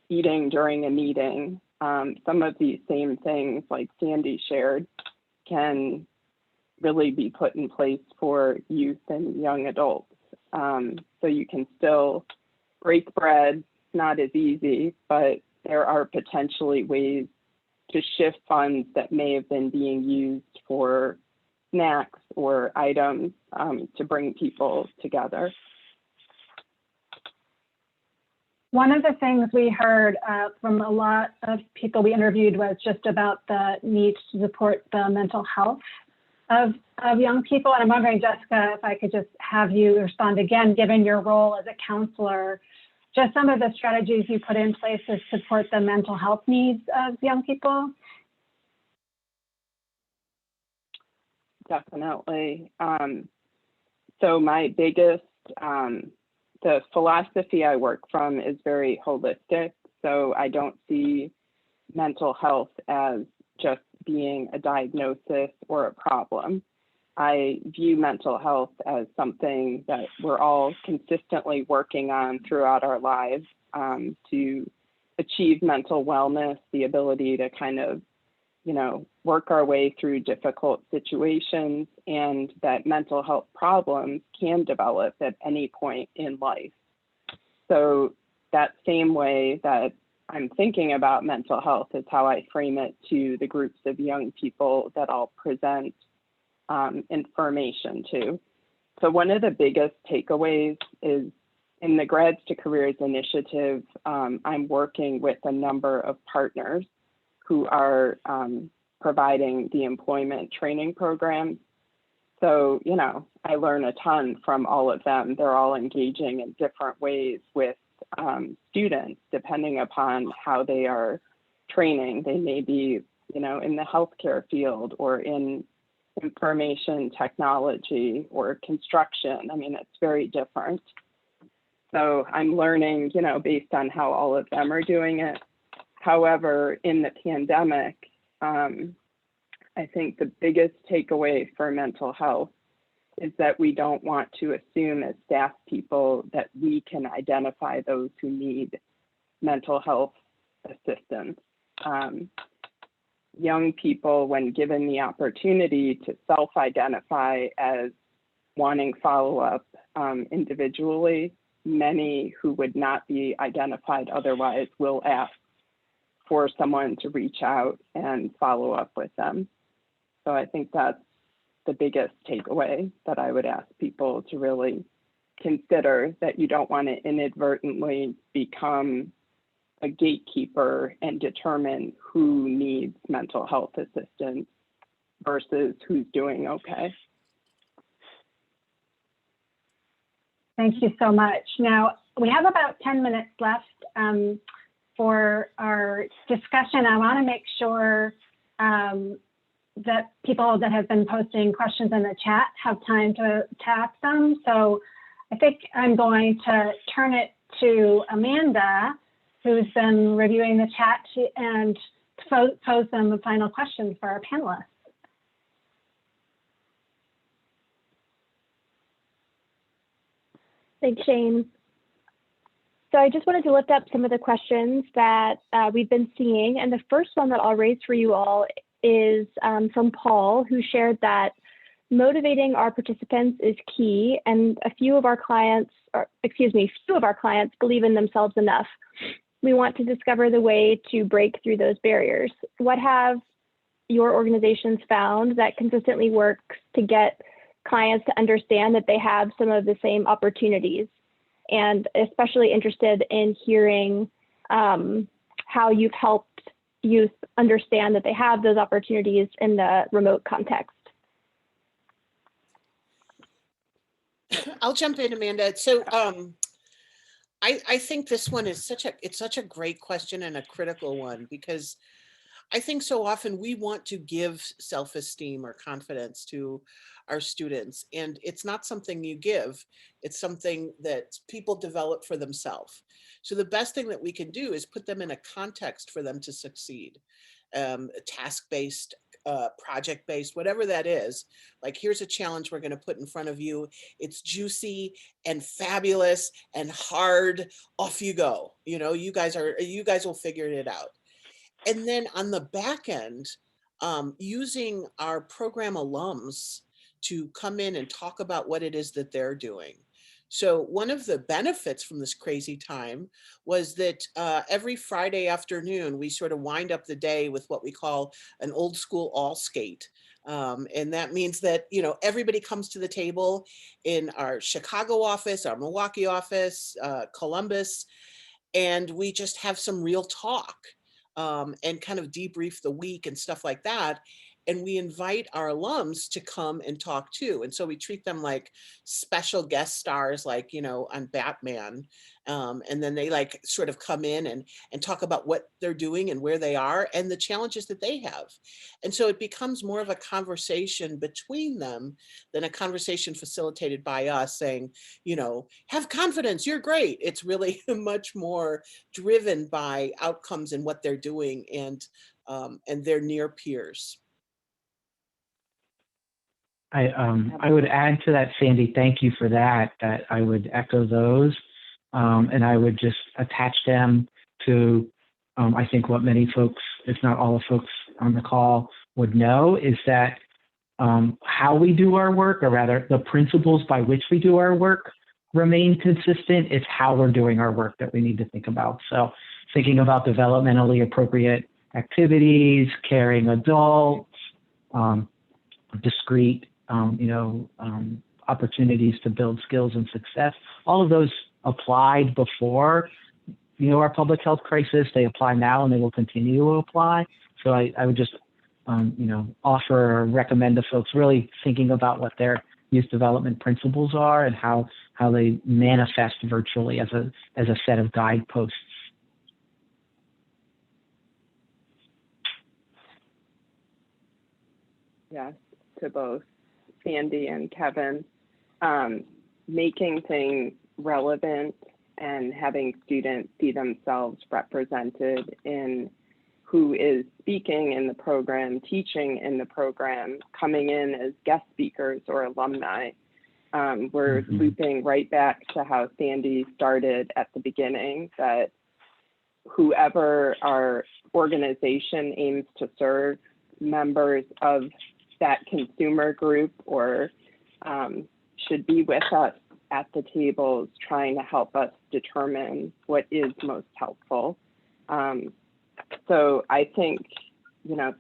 eating during a meeting. Some of these same things, like Sandy shared, can really be put in place for youth and young adults. So you can still break bread, not as easy, but there are potentially ways to shift funds that may have been being used for snacks or items to bring people together. One of the things we heard from a lot of people we interviewed was just about the need to support the mental health of young people. And I'm wondering, Jessica, if I could just have you respond again, given your role as a counselor, just some of the strategies you put in place to support the mental health needs of young people. Definitely. So my biggest, the philosophy I work from is very holistic. So I don't see mental health as just being a diagnosis or a problem. I view mental health as something that we're all consistently working on throughout our lives to achieve mental wellness, the ability to kind of, work our way through difficult situations, and that mental health problems can develop at any point in life. So that same way that I'm thinking about mental health is how I frame it to the groups of young people that I'll present information to. So one of the biggest takeaways is in the Grads to Careers initiative, I'm working with a number of partners who are providing the employment training programs. So, I learn a ton from all of them. They're all engaging in different ways with students, depending upon how they are training. They may be, in the healthcare field or in information technology or construction. I mean, it's very different. So I'm learning, based on how all of them are doing it. However, in the pandemic, I think the biggest takeaway for mental health is that we don't want to assume as staff people that we can identify those who need mental health assistance. Young people, when given the opportunity to self-identify as wanting follow-up individually, many who would not be identified otherwise will ask for someone to reach out and follow up with them. So I think that's the biggest takeaway that I would ask people to really consider, that you don't want to inadvertently become a gatekeeper and determine who needs mental health assistance versus who's doing okay. Thank you so much. Now, we have about 10 minutes left for our discussion. I want to make sure that people that have been posting questions in the chat have time to ask them. So I think I'm going to turn it to Amanda, who's been reviewing the chat, and pose them the final questions for our panelists. Thanks, Shane. So I just wanted to lift up some of the questions that we've been seeing. And the first one that I'll raise for you all is from Paul, who shared that Motivating our participants is key, and few of our clients believe in themselves enough. We want to discover the way to break through those barriers. What have your organizations found that consistently works to get clients to understand that they have some of the same opportunities? And especially interested in hearing how you've helped youth understand that they have those opportunities in the remote context. I'll jump in, Amanda. So I think this one is such a great question and a critical one, because I think so often we want to give self-esteem or confidence to our students, and it's not something you give, it's something that people develop for themselves. So the best thing that we can do is put them in a context for them to succeed, task-based, project-based, whatever that is. Like, here's a challenge we're going to put in front of you. It's juicy and fabulous and hard. Off you go. You know, you guys will figure it out. And then on the back end, using our program alums to come in and talk about what it is that they're doing. So one of the benefits from this crazy time was that every Friday afternoon, we sort of wind up the day with what we call an old school all skate. And that means that, you know, everybody comes to the table in our Chicago office, our Milwaukee office, Columbus, and we just have some real talk. And kind of debrief the week and stuff like that. And we invite our alums to come and talk too. And so we treat them like special guest stars, like, you know, on Batman. And then they like sort of come in and talk about what they're doing and where they are and the challenges that they have. And so it becomes more of a conversation between them than a conversation facilitated by us saying, you know, have confidence, you're great. It's really much more driven by outcomes and what they're doing and their near peers. I would add to that, Sandy, thank you for that I would echo those. And I would just attach them to, I think what many folks, if not all the folks on the call would know, is that how we do our work, or rather the principles by which we do our work, remain consistent. It's how we're doing our work that we need to think about. So thinking about developmentally appropriate activities, caring adults, discrete opportunities to build skills and success. All of those applied before, our public health crisis. They apply now and they will continue to apply. So I would just, offer or recommend to folks really thinking about what their youth development principles are and how they manifest virtually as a set of guideposts. Yes, to both Sandy and Kevin, making things relevant and having students see themselves represented in who is speaking in the program, teaching in the program, coming in as guest speakers or alumni. We're looping right back to how Sandy started at the beginning, that whoever our organization aims to serve, members of that consumer group or should be with us at the tables trying to help us determine what is most helpful. So I think,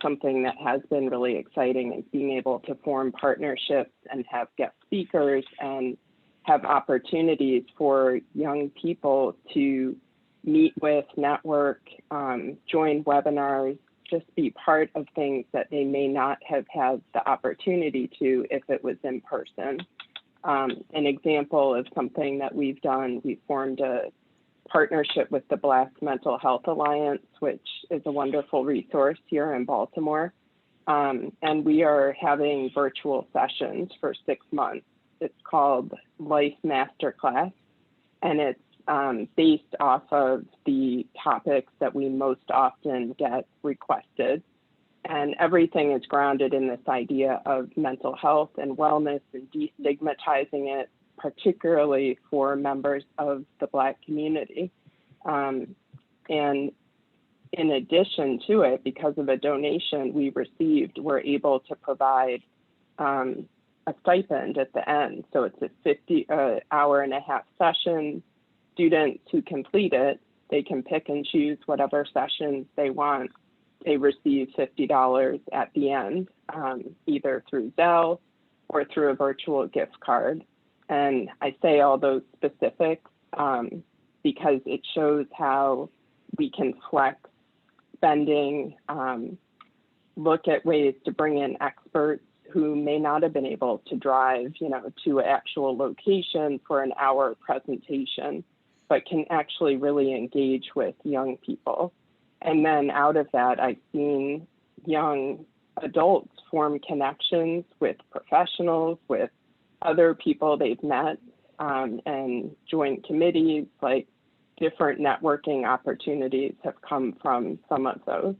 something that has been really exciting is being able to form partnerships and have guest speakers and have opportunities for young people to meet with, network, join webinars, just be part of things that they may not have had the opportunity to if it was in person. An example of something that we've done, we formed a partnership with the Black Mental Health Alliance, which is a wonderful resource here in Baltimore. And we are having virtual sessions for 6 months. It's called Life Masterclass, and it's based off of the topics that we most often get requested. And everything is grounded in this idea of mental health and wellness and destigmatizing it, particularly for members of the Black community. And in addition to it, because of a donation we received, we're able to provide a stipend at the end. So it's a 50-hour-and-a-half session. Students who complete it, they can pick and choose whatever sessions they want. They receive $50 at the end, either through Zelle or through a virtual gift card. And I say all those specifics because it shows how we can flex spending, look at ways to bring in experts who may not have been able to drive, to an actual location for an hour presentation, but can actually really engage with young people. And then out of that, I've seen young adults form connections with professionals, with other people they've met, and joint committees, like different networking opportunities have come from some of those.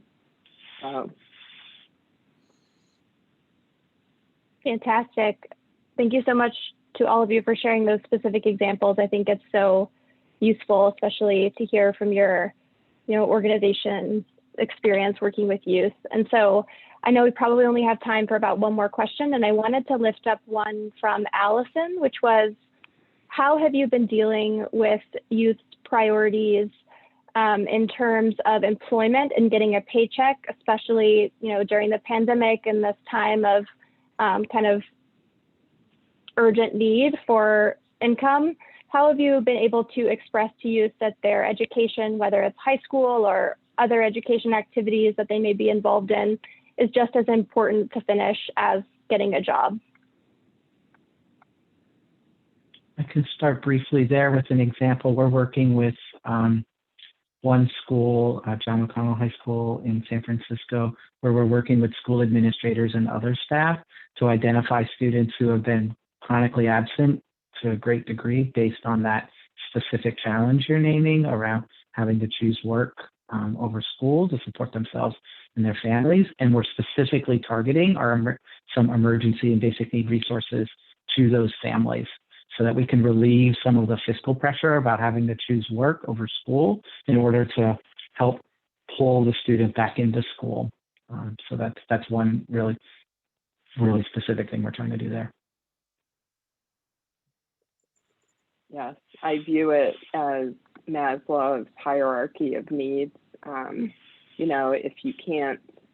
Fantastic. Thank you so much to all of you for sharing those specific examples. I think it's so useful, especially to hear from your organization experience working with youth. And so I know we probably only have time for about one more question, and I wanted to lift up one from Allison, which was, how have you been dealing with youth priorities in terms of employment and getting a paycheck, especially during the pandemic and this time of kind of urgent need for income? How have you been able to express to youth that their education, whether it's high school or other education activities that they may be involved in, is just as important to finish as getting a job? I can start briefly there with an example. We're working with one school, John McConnell High School in San Francisco, where we're working with school administrators and other staff to identify students who have been chronically absent to a great degree based on that specific challenge you're naming around having to choose work over school to support themselves and their families. And we're specifically targeting some emergency and basic need resources to those families so that we can relieve some of the fiscal pressure about having to choose work over school in order to help pull the student back into school. So that's one really specific thing we're trying to do there. Yes, I view it as Maslow's hierarchy of needs.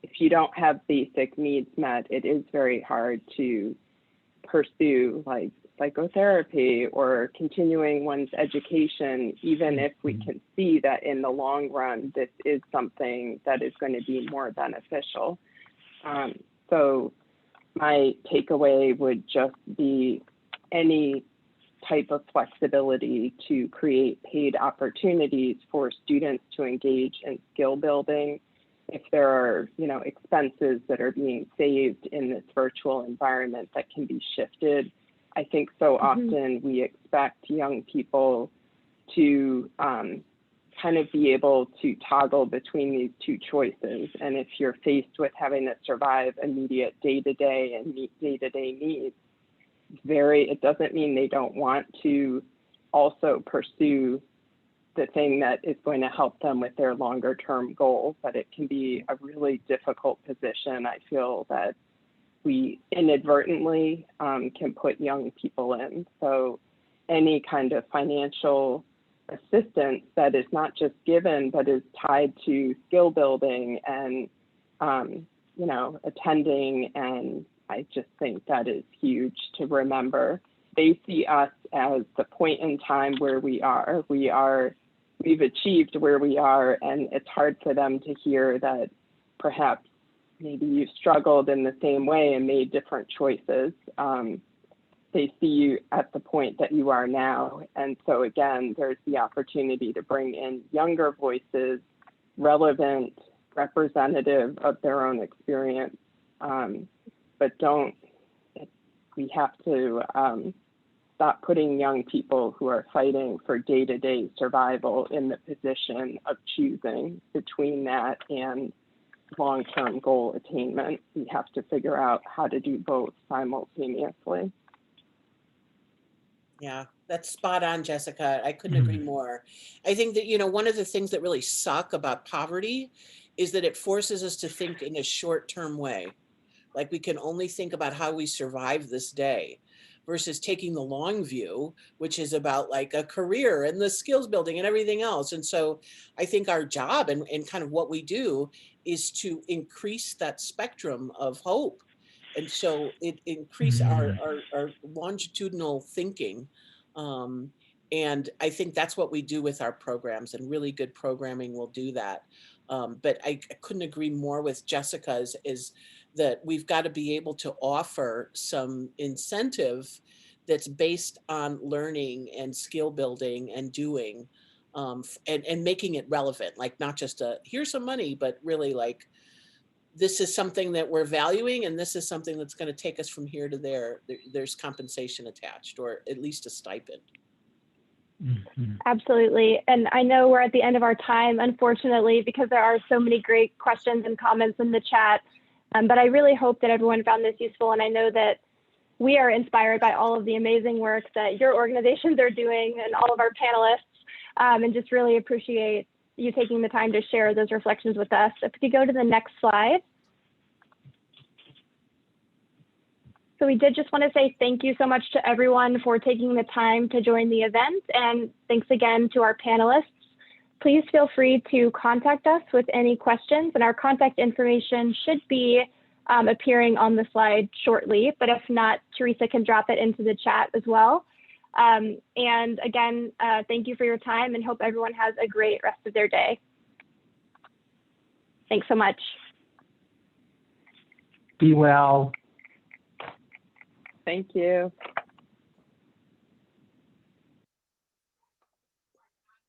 If you don't have basic needs met, it is very hard to pursue like psychotherapy or continuing one's education, even if we can see that in the long run, this is something that is going to be more beneficial. So my takeaway would just be any type of flexibility to create paid opportunities for students to engage in skill building. If there are, expenses that are being saved in this virtual environment that can be shifted. I think so often we expect young people to kind of be able to toggle between these two choices. And if you're faced with having to survive immediate day-to-day and meet day-to-day needs, it doesn't mean they don't want to also pursue the thing that is going to help them with their longer term goals, but it can be a really difficult position. I feel that we inadvertently can put young people in. So any kind of financial assistance that is not just given, but is tied to skill building and, attending, and I just think that is huge to remember. They see us as the point in time where we've achieved where we are, and it's hard for them to hear that perhaps maybe you struggled in the same way and made different choices. They see you at the point that you are now. And so again, there's the opportunity to bring in younger voices, relevant, representative of their own experience. But we have to stop putting young people who are fighting for day-to-day survival in the position of choosing between that and long-term goal attainment. We have to figure out how to do both simultaneously. Yeah, that's spot on, Jessica. I couldn't agree more. I think that, one of the things that really suck about poverty is that it forces us to think in a short-term way, Like we can only think about how we survive this day versus taking the long view, which is about like a career and the skills building and everything else. And so I think our job and kind of what we do is to increase that spectrum of hope. And so it increase our longitudinal thinking. And I think that's what we do with our programs, and really good programming will do that. But I couldn't agree more with Jessica's is that we've got to be able to offer some incentive that's based on learning and skill building and doing, and making it relevant, like not just here's some money, but really like, this is something that we're valuing, and this is something that's going to take us from here to there. There's compensation attached, or at least a stipend. Absolutely. And I know we're at the end of our time, unfortunately, because there are so many great questions and comments in the chat. But I really hope that everyone found this useful. And I know that we are inspired by all of the amazing work that your organizations are doing and all of our panelists, and just really appreciate you taking the time to share those reflections with us. If we go to the next slide. So we did just want to say thank you so much to everyone for taking the time to join the event. And thanks again to our panelists. Please feel free to contact us with any questions, and our contact information should be appearing on the slide shortly, but if not, Teresa can drop it into the chat as well. And again, thank you for your time, and hope everyone has a great rest of their day. Thanks so much. Be well. Thank you.